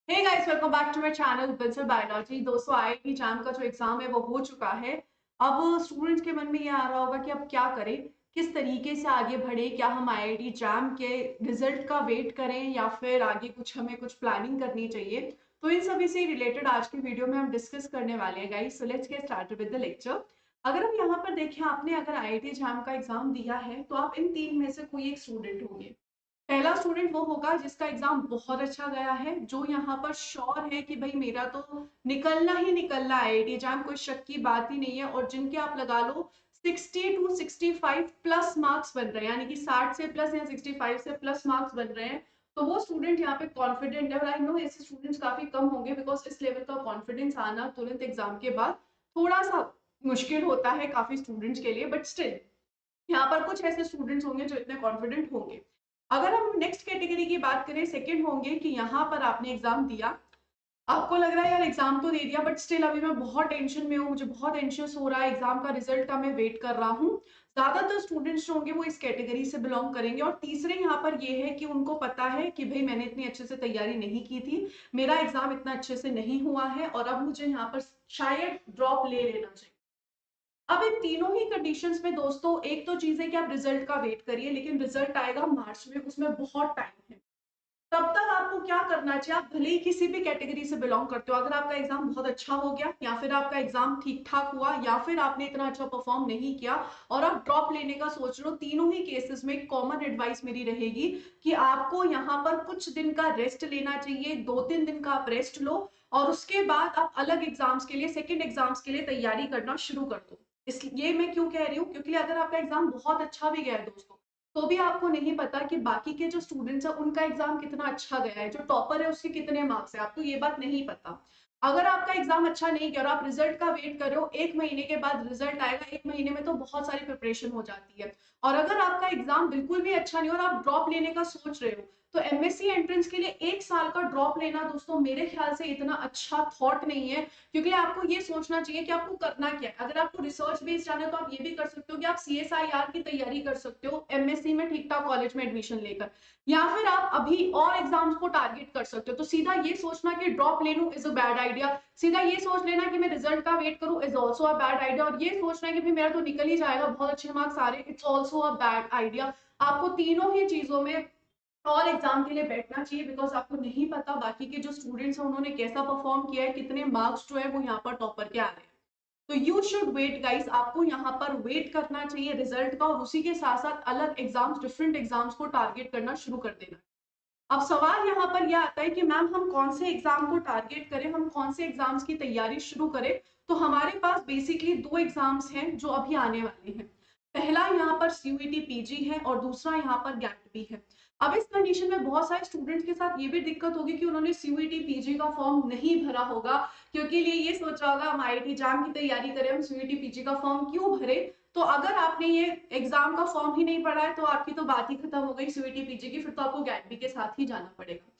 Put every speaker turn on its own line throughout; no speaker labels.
Hey guys, welcome back to my channel बिल्सर biology. दोस्तों, IIT JAM का जो एग्जाम है वो हो चुका है। अब स्टूडेंट्स के मन में ये आ रहा होगा कि अब क्या करें, किस तरीके से आगे बढ़े। क्या हम आईआईटी जैम के रिजल्ट का वेट करें या फिर आगे हमें कुछ प्लानिंग करनी चाहिए। तो इन सभी से रिलेटेड आज की वीडियो में हम डिस्कस करने वाले हैं guys. So let's get started with the lecture. अगर हम यहाँ पर देखें, आपने अगर आईआईटी जैम का एग्जाम दिया है तो आप इन तीन में से कोई एक स्टूडेंट होंगे। पहला स्टूडेंट वो होगा जिसका एग्जाम बहुत अच्छा गया है, जो यहाँ पर श्योर है कि भाई मेरा तो निकलना ही निकलना है आईआईटी एग्जाम, कोई शक की बात ही नहीं है। और जिनके आप लगा लो 60 टू 65 प्लस मार्क्स बन रहे हैं, यानी कि 60 से प्लस या 65 से प्लस मार्क्स बन रहे हैं। तो वो स्टूडेंट यहाँ पे कॉन्फिडेंट है। और आई नो ऐसे स्टूडेंट्स काफी कम होंगे, बिकॉज इस लेवल का कॉन्फिडेंस आना तुरंत एग्जाम के बाद थोड़ा सा मुश्किल होता है काफी स्टूडेंट्स के लिए। बट स्टिल यहाँ पर कुछ ऐसे स्टूडेंट्स होंगे जो इतने कॉन्फिडेंट होंगे। अगर हम नेक्स्ट कैटेगरी की बात करें, सेकंड होंगे कि यहाँ पर आपने एग्जाम दिया, आपको लग रहा है यार एग्जाम तो दे दिया बट स्टिल अभी मैं बहुत टेंशन में हूँ, मुझे बहुत एंशियस हो रहा है, एग्जाम का रिजल्ट का मैं वेट कर रहा हूँ। ज्यादातर स्टूडेंट्स जो होंगे वो इस कैटेगरी से बिलोंग करेंगे। और तीसरे यहाँ पर ये है कि उनको पता है कि भाई मैंने इतनी अच्छे से तैयारी नहीं की थी, मेरा एग्जाम इतना अच्छे से नहीं हुआ है और अब मुझे यहाँ पर शायद ड्रॉप ले लेना चाहिए। अब इन तीनों ही कंडीशंस में दोस्तों एक तो चीज है कि आप रिजल्ट का वेट करिए, लेकिन रिजल्ट आएगा मार्च में, उसमें बहुत टाइम है। तब तक आपको क्या करना चाहिए, आप भले ही किसी भी कैटेगरी से बिलोंग करते हो, अगर आपका एग्जाम बहुत अच्छा हो गया या फिर आपका एग्जाम ठीक ठाक हुआ या फिर आपने इतना अच्छा परफॉर्म नहीं किया और आप ड्रॉप लेने का सोच रहे हो, तीनों ही केसेस में कॉमन एडवाइस मेरी रहेगी कि आपको यहाँ पर कुछ दिन का रेस्ट लेना चाहिए। 2-3 दिन का आप रेस्ट लो और उसके बाद आप अलग एग्जाम्स के लिए, सेकेंड एग्जाम्स के लिए तैयारी करना शुरू कर दो। इसलिए मैं क्यों कह रही हूँ, क्योंकि अगर आपका एग्जाम बहुत अच्छा भी गया है दोस्तों, तो भी आपको नहीं पता कि बाकी के जो स्टूडेंट्स हैं उनका एग्जाम कितना अच्छा गया है, जो टॉपर है उसके कितने मार्क्स है, आपको ये बात नहीं पता। अगर आपका एग्जाम अच्छा नहीं गया और आप रिजल्ट का वेट कर रहे हो, 1 महीने के बाद रिजल्ट आएगा, 1 महीने में तो बहुत सारी प्रिपरेशन हो जाती है। और अगर आपका एग्जाम बिल्कुल भी अच्छा नहीं और आप ड्रॉप लेने का सोच रहे हो, तो एमएससी एंट्रेंस के लिए 1 साल का ड्रॉप लेना दोस्तों मेरे ख्याल से इतना अच्छा थॉट नहीं है। क्योंकि आपको ये सोचना चाहिए कि आपको करना क्या है। अगर आपको रिसर्च बेस्ड जाना है तो आप ये भी कर सकते हो कि आप सीएसआईआर की तैयारी कर सकते हो एमएससी में ठीक ठाक कॉलेज में एडमिशन लेकर, या फिर आप अभी और एग्जाम्स को टारगेट कर सकते हो। तो सीधा ये सोचना कि ड्रॉप ले लूं इज अ बैड आइडिया, सीधा ये सोच लेना कि मैं रिजल्ट का वेट करूं is also a bad idea, और ये सोचना है कि मेरा तो निकल ही जाएगा, बहुत अच्छे मार्क्स आ रहे, it's also a bad idea. आपको तीनों ही चीजों में और एग्जाम के लिए बैठना चाहिए, बिकॉज आपको नहीं पता बाकी के जो स्टूडेंट्स हैं उन्होंने कैसा परफॉर्म किया है, कितने मार्क्स जो है वो यहाँ पर टॉपर के आ रहे हैं। तो यू शुड वेट गाइस, आपको यहाँ पर वेट करना चाहिए रिजल्ट का, और उसी के साथ साथ अलग एग्जाम्स, डिफरेंट एग्जाम्स को टारगेट करना शुरू कर देना। अब सवाल यहाँ पर यह आता है कि मैम हम कौन से एग्जाम को टारगेट करें, हम कौन से एग्जाम्स की तैयारी शुरू करें। तो हमारे पास बेसिकली दो एग्जाम्स हैं जो अभी आने वाले हैं। पहला यहाँ पर सीयूईटी पीजी है और दूसरा यहाँ पर गैट भी है। अब इस कंडीशन में बहुत सारे स्टूडेंट्स के साथ ये भी दिक्कत होगी कि उन्होंने सीयूईटी पीजी का फॉर्म नहीं भरा होगा, क्योंकि ये सोचा होगा हम आईआईटी जैम की तैयारी करें, हम सीयूईटी पीजी का फॉर्म क्यों भरे। तो अगर आपने ये एग्जाम का फॉर्म ही नहीं पढ़ा है तो आपकी तो बात ही खत्म हो गई सीयूईटी पीजी की, फिर तो आपको गैट के साथ ही जाना पड़ेगा।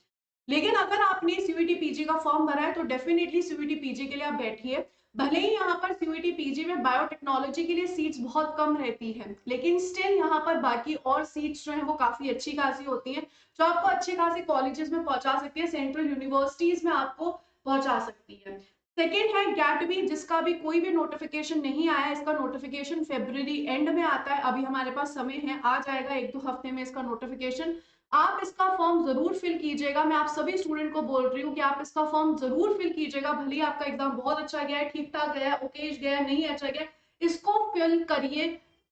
लेकिन अगर आपने सीयूईटी पीजी का फॉर्म भरा है तो डेफिनेटली सीयूईटी पीजी के लिए आप बैठिए। भले ही यहाँ पर सीयूईटी पीजी में बायोटेक्नोलॉजी के लिए सीट्स बहुत कम रहती है, लेकिन स्टिल यहाँ पर बाकी और सीट्स जो है वो काफी अच्छी खासी होती हैं, जो आपको अच्छे खासे कॉलेजेस में पहुंचा सकती है, सेंट्रल यूनिवर्सिटीज में आपको पहुंचा सकती है। सेकेंड है गैट बी, जिसका भी कोई भी नोटिफिकेशन नहीं आया है। इसका नोटिफिकेशन फेब्रुवरी एंड में आता है, अभी हमारे पास समय है, आ जाएगा 1-2 हफ्ते में इसका नोटिफिकेशन। आप इसका फॉर्म जरूर फिल कीजिएगा, मैं आप सभी स्टूडेंट को बोल रही हूँ कि आप इसका फॉर्म जरूर फिल कीजिएगा। भले ही आपका एग्जाम बहुत अच्छा गया है, ठीक ठाक गया है, ओकेश गया है, नहीं अच्छा गया, इसको फिल करिए।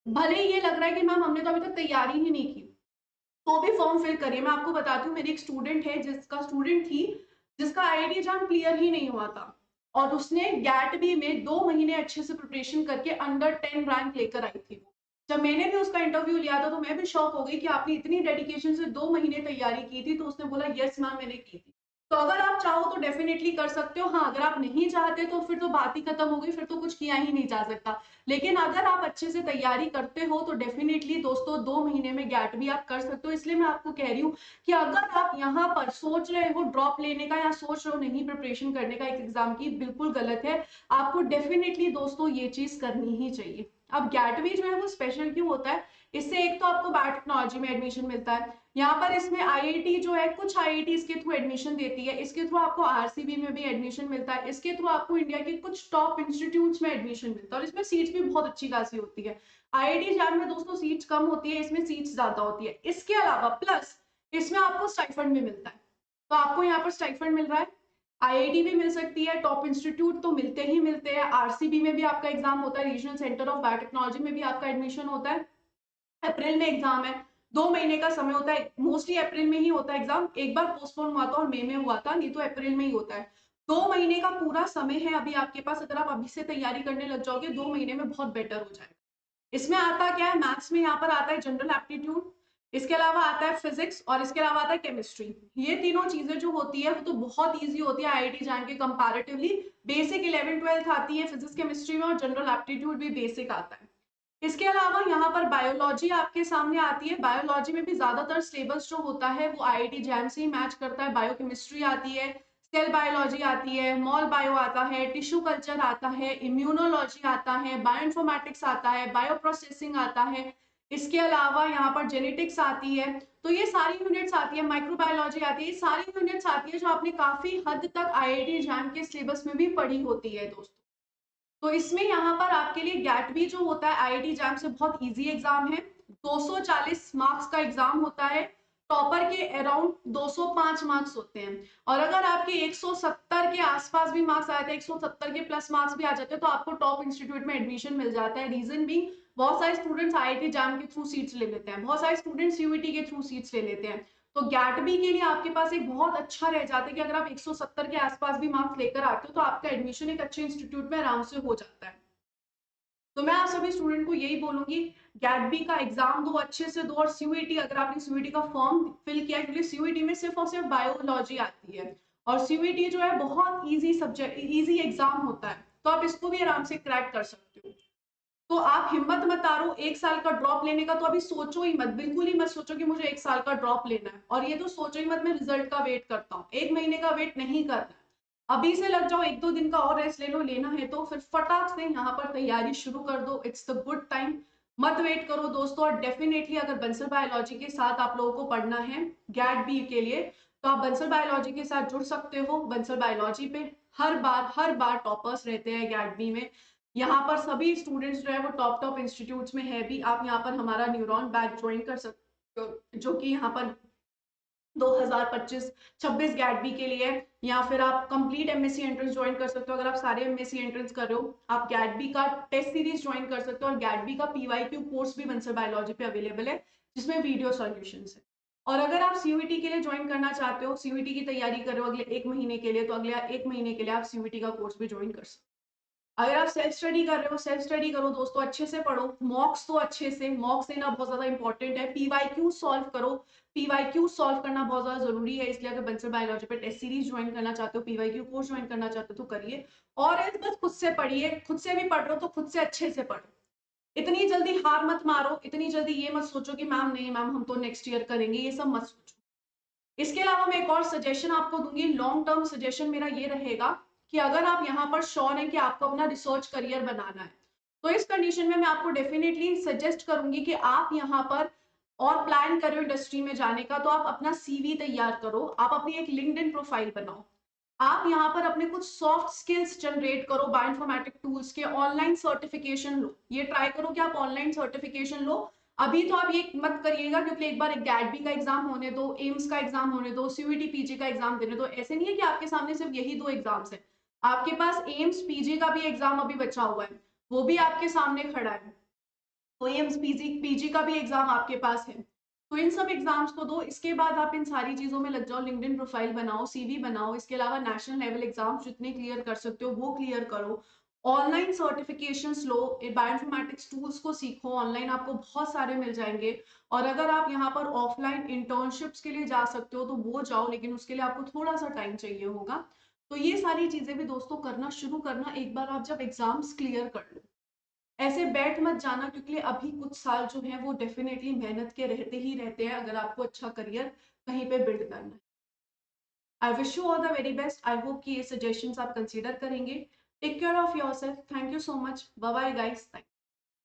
भले ही ये लग रहा है कि मैम हमने तो अभी तक तैयारी ही नहीं की, तो भी फॉर्म फिल करिए। मैं आपको बताती हूँ, मेरी एक स्टूडेंट है, स्टूडेंट थी जिसका आईआईटी एग्जाम क्लियर ही नहीं हुआ था, और उसने गैट बी में 2 महीने अच्छे से प्रिपरेशन करके अंडर 10 रैंक लेकर आई थी। जब मैंने भी उसका इंटरव्यू लिया था तो मैं भी शॉक हो गई कि आपने इतनी डेडिकेशन से 2 महीने तैयारी की थी। तो उसने बोला यस मैम मैंने की थी। तो अगर आप चाहो तो डेफिनेटली कर सकते हो। हाँ, अगर आप नहीं चाहते तो फिर तो बात ही खत्म हो गई, फिर तो कुछ किया ही नहीं जा सकता। लेकिन अगर आप अच्छे से तैयारी करते हो तो डेफिनेटली दोस्तों 2 महीने में गैट भी आप कर सकते हो। इसलिए मैं आपको कह रही हूँ कि अगर आप यहाँ पर सोच रहे हो ड्रॉप लेने का या सोच रहे हो नहीं प्रिपरेशन करने का एक एग्जाम की, बिल्कुल गलत है। आपको डेफिनेटली दोस्तों ये चीज करनी ही चाहिए। अब गैटवी जो है वो स्पेशल क्यों होता है, इससे एक तो आपको बायोटेक्नोलॉजी में एडमिशन मिलता है, यहाँ पर इसमें आईआईटी जो है कुछ आईआईटी इसके थ्रू एडमिशन देती है, इसके थ्रू आपको आरसीबी में भी एडमिशन मिलता है, इसके थ्रू आपको इंडिया के कुछ टॉप इंस्टीट्यूट्स में एडमिशन मिलता है और इसमें सीट्स भी बहुत अच्छी खासी होती है। आईआईटी जैम में दोस्तों सीट्स कम होती है, इसमें सीट्स ज्यादा होती है। इसके अलावा प्लस इसमें आपको स्टाइफंड भी मिलता है, तो आपको यहाँ पर स्टाइफंड मिल रहा है, आईआईटी भी मिल सकती है, टॉप इंस्टीट्यूट तो मिलते ही मिलते हैं, आरसीबी में भी आपका एग्जाम होता है, रीजनल सेंटर ऑफ बायोटेक्नोलॉजी में भी आपका एडमिशन होता है। अप्रैल में एग्जाम है, 2 महीने का समय होता है, मोस्टली अप्रैल में ही होता है एग्जाम, एक बार पोस्टपोन हुआ था और मई में हुआ था, नहीं तो अप्रैल में ही होता है। 2 महीने का पूरा समय है अभी आपके पास, अगर आप अभी से तैयारी करने लग जाओगे 2 महीने में बहुत बेटर हो जाएगा। इसमें आता क्या है, मैथ्स में यहाँ पर आता है जनरल एप्टीट्यूड, इसके अलावा आता है फिजिक्स और इसके अलावा आता है केमिस्ट्री। ये तीनों चीजें जो होती है वो तो बहुत इजी होती है आईआईटी जैम के कंपैरेटिवली। बेसिक 11th-12th आती है फिजिक्स केमिस्ट्री में और जनरल एप्टीट्यूड भी बेसिक आता है। इसके अलावा यहाँ पर बायोलॉजी आपके सामने आती है, बायोलॉजी में भी ज्यादातर सिलेबस जो होता है वो आईआईटी जैम से ही मैच करता है। बायोकेमिस्ट्री आती है, सेल बायोलॉजी आती है, मॉल बायो आता है, टिश्यू कल्चर आता है, इम्यूनोलॉजी आता है, बायोइन्फॉर्मेटिक्स आता है, बायो प्रोसेसिंग आता है, इसके अलावा यहाँ पर जेनेटिक्स आती है। तो ये सारी यूनिट्स आती है, माइक्रोबायोलॉजी आती है, ये सारी यूनिट्स आती है जो आपने काफी हद तक आईआईटी जैम के सिलेबस में भी पढ़ी होती है दोस्तों। तो इसमें यहाँ पर आपके लिए गैटवी जो होता है आईआईटी जैम से बहुत इजी एग्जाम है, 240 मार्क्स का एग्जाम होता है, टॉपर के अराउंड 205 मार्क्स होते हैं, और अगर आपके 170 के आसपास भी मार्क्स आते हैं, 170 के प्लस मार्क्स भी आ जाते हैं, तो आपको टॉप इंस्टीट्यूट में एडमिशन मिल जाता है। रीजन भी, बहुत सारे स्टूडेंट्स आईआईटी जैम के थ्रू सीट्स ले लेते हैं, बहुत सारे स्टूडेंट्स यूईटी के थ्रू सीट्स ले लेते हैं, तो गैटबी के लिए आपके पास एक बहुत अच्छा रह जाता है कि अगर आप 170 के आसपास भी मार्क्स लेकर आते हो तो आपका एडमिशन एक अच्छे इंस्टीट्यूट में आराम से हो जाता है। तो मैं आप सभी स्टूडेंट को यही बोलूंगी, गैटबी का एग्जाम दो, अच्छे से दो, और सीयूईटी अगर आपने सीयूईटी का फॉर्म फिल किया है, क्योंकि सीयूईटी में सिर्फ और सिर्फ बायोलॉजी आती है और सीयूईटी जो है बहुत इजी सब्जेक्ट, इजी एग्जाम होता है, तो आप इसको भी आराम से क्रैक कर सकते हो। तो आप हिम्मत मत हारो 1 साल का ड्रॉप लेने का, तो अभी सोचो ही मत, बिल्कुल ही मत सोचो कि मुझे 1 साल का ड्रॉप लेना है, और ये तो सोचो ही मत मैं रिजल्ट का वेट करता हूँ, 1 महीने का वेट नहीं करना। अभी से लग जाओ, 1-2 दिन का और रेस्ट ले लो, लेना है तो फिर फटाक से यहाँ पर तैयारी शुरू कर दो, इट्स द गुड टाइम। मत वेट करो दोस्तों, और डेफिनेटली अगर बंसल बायोलॉजी के साथ आप लोगों को पढ़ना है गैट बी के लिए, तो आप बंसल बायोलॉजी के साथ जुड़ सकते हो। बंसल बायोलॉजी पे हर बार टॉपर्स रहते हैं गैट बी में, यहाँ पर सभी स्टूडेंट्स जो है वो टॉप टॉप इंस्टीट्यूट्स में है भी। आप यहाँ पर हमारा न्यूरॉन बैच ज्वाइन कर सकते हो, जो कि यहाँ पर 2025-26 गैट बी के लिए, या फिर आप कंप्लीट एमएससी एंट्रेंस ज्वाइन कर सकते हो। अगर आप सारे एमएससी एंट्रेंस कर रहे हो, आप गैट बी का टेस्ट सीरीज ज्वाइन कर सकते हो, और गैट बी का पीवाईक्यू कोर्स भी बंसल बायोलॉजी पे अवेलेबल है, जिसमें वीडियो सॉल्यूशन है। और अगर आप सीयूईटी के लिए ज्वाइन करना चाहते हो, सीयूईटी की तैयारी कर रहे हो अगले 1 महीने के लिए, तो अगले 1 महीने के लिए आप सीयूईटी का कोर्स भी ज्वाइन कर सकते हो। अगर आप सेल्फ स्टडी कर रहे हो, सेल्फ स्टडी करो दोस्तों, अच्छे से पढ़ो, मॉक्स तो अच्छे से मॉक्स देना बहुत ज्यादा इंपॉर्टेंट है, पीवाईक्यू सॉल्व करो, पीवाईक्यू सॉल्व करना बहुत ज्यादा जरूरी है, इसलिए अगर बंसल बायोलॉजी पे टेस्ट सीरीज ज्वाइन करना चाहते हो, पीवाईक्यू कोर्स ज्वाइन करना चाहते हो तो करिए, और बस खुद से पढ़िए, खुद से भी पढ़ रहे हो तो खुद से अच्छे से पढ़ो, इतनी जल्दी हार मत मारो, इतनी जल्दी ये मत सोचो कि मैम नहीं मैम हम तो नेक्स्ट ईयर करेंगे, ये सब मत सोचो। इसके अलावा मैं एक और सजेशन आपको दूंगी, लॉन्ग टर्म सजेशन मेरा ये रहेगा कि अगर आप यहाँ पर श्योर हैं कि आपको अपना रिसर्च करियर बनाना है, तो इस कंडीशन में मैं आपको डेफिनेटली सजेस्ट करूंगी कि आप यहाँ पर और प्लान करो इंडस्ट्री में जाने का, तो आप अपना सीवी तैयार करो, आप अपनी एक लिंक्डइन प्रोफाइल बनाओ, आप यहाँ पर अपने कुछ सॉफ्ट स्किल्स जनरेट करो, बायोइन्फॉर्मेटिक टूल्स के ऑनलाइन सर्टिफिकेशन लो, ये ट्राई करो कि आप ऑनलाइन सर्टिफिकेशन लो। अभी तो आप ये मत करिएगा, क्योंकि एक बार एक गैटबी का एग्जाम होने दो, एम्स का एग्जाम होने दो, सीयूईटी पीजी का एग्जाम देने दो, ऐसे नहीं है कि आपके सामने सिर्फ यही 2 एग्जाम्स है, आपके पास एम्स पीजी का भी एग्जाम अभी बचा हुआ है, वो भी आपके सामने खड़ा है, तो एम्स पीजी पीजी का भी एग्जाम आपके पास है, तो इन सब एग्जाम्स को दो, इसके बाद आप इन सारी चीजों में लग जाओ, लिंक्डइन प्रोफाइल बनाओ, सीवी बनाओ, इसके अलावा नेशनल लेवल एग्जाम्स जितने क्लियर कर सकते हो वो क्लियर करो, ऑनलाइन सर्टिफिकेशंस लो, बायोइन्फॉर्मेटिक्स टूल्स को सीखो, ऑनलाइन आपको बहुत सारे मिल जाएंगे, और अगर आप यहाँ पर ऑफलाइन इंटर्नशिप्स के लिए जा सकते हो तो वो जाओ, लेकिन उसके लिए आपको थोड़ा सा टाइम चाहिए होगा। तो ये सारी चीजें भी दोस्तों करना शुरू करना एक बार आप जब एग्जाम्स क्लियर कर लो, ऐसे बैठ मत जाना, क्योंकि अभी कुछ साल जो है वो डेफिनेटली मेहनत के रहते ही रहते हैं, अगर आपको अच्छा करियर कहीं पे बिल्ड करना है। I wish you all the very best, I hope कि ये सजेशंस आप कंसीडर करेंगे। Take care of yourself, thank you so much, bye bye guys.